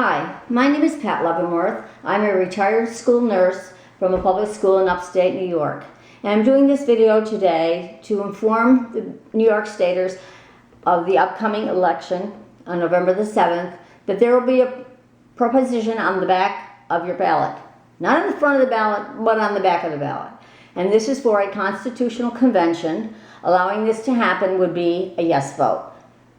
Hi, my name is Pat Leavenworth. I'm a retired school nurse from a public school in upstate New York. And I'm doing this video today to inform the New York Staters of the upcoming election on November the 7th, that there will be a proposition on the back of your ballot. Not on the front of the ballot, but on the back of the ballot. And this is for a constitutional convention. Allowing this to happen would be a yes vote.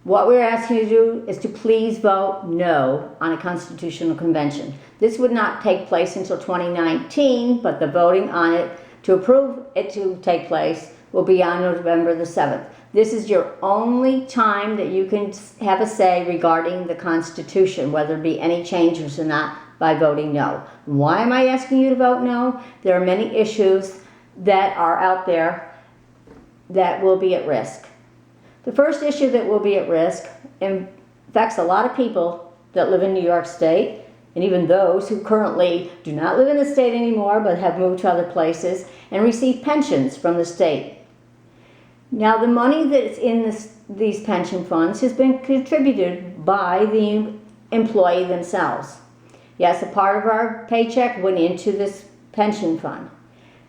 What we're asking you to do is to please vote no on a constitutional convention. This would not take place until 2019, but the voting on it to approve it to take place will be on November the 7th. This is your only time that you can have a say regarding the Constitution, whether there be any changes or not, by voting no. Why am I asking you to vote no? There are many issues that are out there that will be at risk. The first issue that will be at risk affects a lot of people that live in New York State, and even those who currently do not live in the state anymore but have moved to other places and receive pensions from the state. Now, the money that's in these pension funds has been contributed by the employee themselves. Yes, a part of our paycheck went into this pension fund.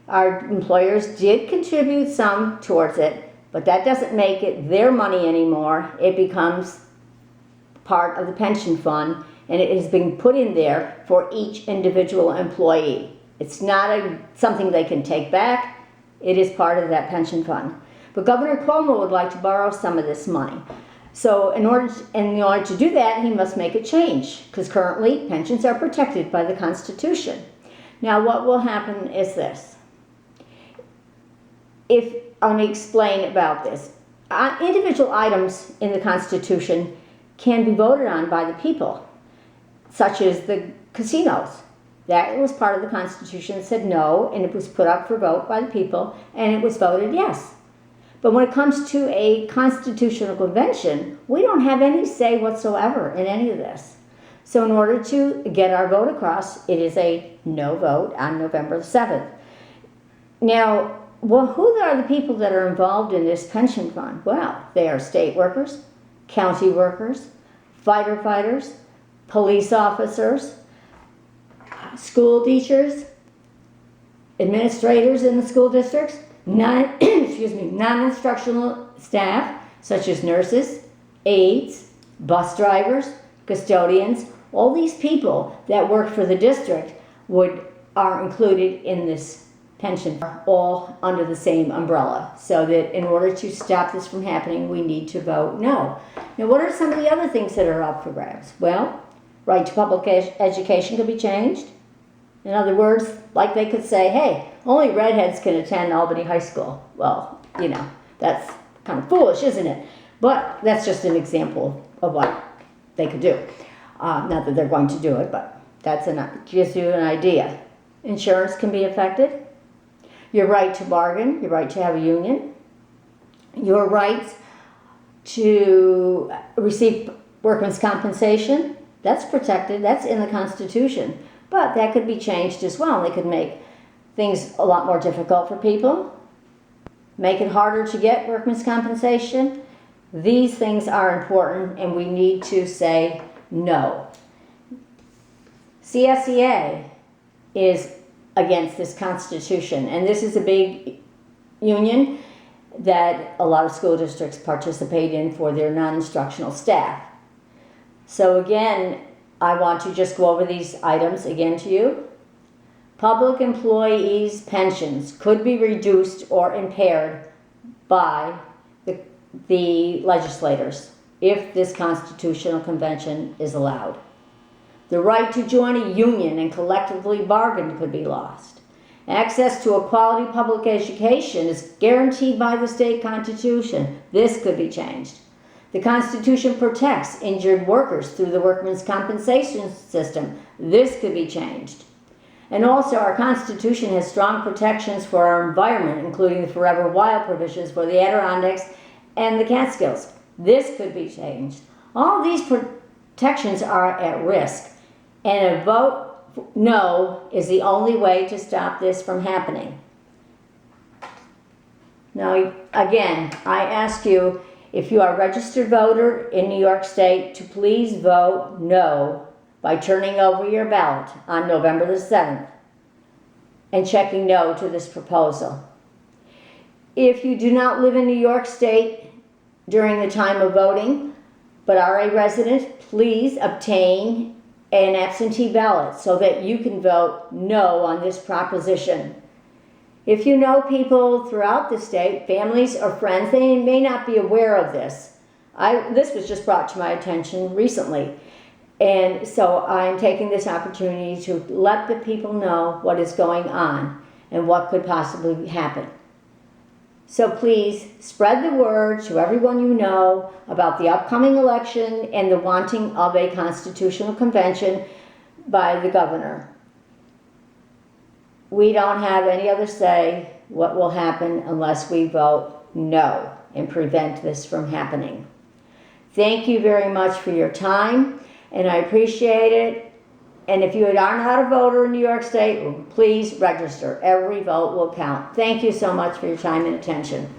Our employers did contribute some towards it, but that doesn't make it their money anymore. It becomes part of the pension fund, and it has been put in there for each individual employee. It's not something they can take back. It is part of that pension fund. But Governor Cuomo would like to borrow some of this money. So in order to do that, he must make a change, because currently pensions are protected by the Constitution. Now, what will happen is this. Let me explain about this. Individual items in the Constitution can be voted on by the people, such as the casinos. That was part of the Constitution that said no, and it was put up for vote by the people, and it was voted yes. But when it comes to a constitutional convention, we don't have any say whatsoever in any of this. So in order to get our vote across, it is a no vote on November the 7th. Now, who are the people that are involved in this pension fund? Well, they are state workers, county workers, fighter fighters, police officers, school teachers, administrators in the school districts, non-instructional staff such as nurses, aides, bus drivers, custodians. All these people that work for the district are included in this pension, all under the same umbrella. So that in order to stop this from happening, we need to vote no. Now, what are some of the other things that are up for grabs? Well, right to public education could be changed. In other words, like they could say, hey, only redheads can attend Albany High School. Well, that's kind of foolish, isn't it? But that's just an example of what they could do. Not that they're going to do it, but gives you an idea. Insurance can be affected. Your right to bargain, your right to have a union, your right to receive workman's compensation, that's protected, that's in the Constitution. But that could be changed as well. They could make things a lot more difficult for people, make it harder to get workman's compensation. These things are important, and we need to say no. CSEA is against this Constitution, and this is a big union that a lot of school districts participate in for their non-instructional staff. So again, I want to just go over these items again to you. Public employees' pensions could be reduced or impaired by the legislators if this constitutional convention is allowed. The right to join a union and collectively bargain could be lost. Access to a quality public education is guaranteed by the state constitution. This could be changed. The Constitution protects injured workers through the workman's compensation system. This could be changed. And also, our Constitution has strong protections for our environment, including the forever wild provisions for the Adirondacks and the Catskills. This could be changed. All these protections are at risk, and a vote no is the only way to stop this from happening. Now, again, I ask you, if you are a registered voter in New York State, to please vote no by turning over your ballot on November the 7th and checking no to this proposal. If you do not live in New York State during the time of voting, but are a resident, please obtain an absentee ballot so that you can vote no on this proposition. If you know people throughout the state, families or friends, they may not be aware of this. This was just brought to my attention recently. And so I'm taking this opportunity to let the people know what is going on and what could possibly happen. So please spread the word to everyone you know about the upcoming election and the wanting of a constitutional convention by the governor. We don't have any other say what will happen unless we vote no and prevent this from happening. Thank you very much for your time, and I appreciate it. And if you are not a voter in New York State, please register. Every vote will count. Thank you so much for your time and attention.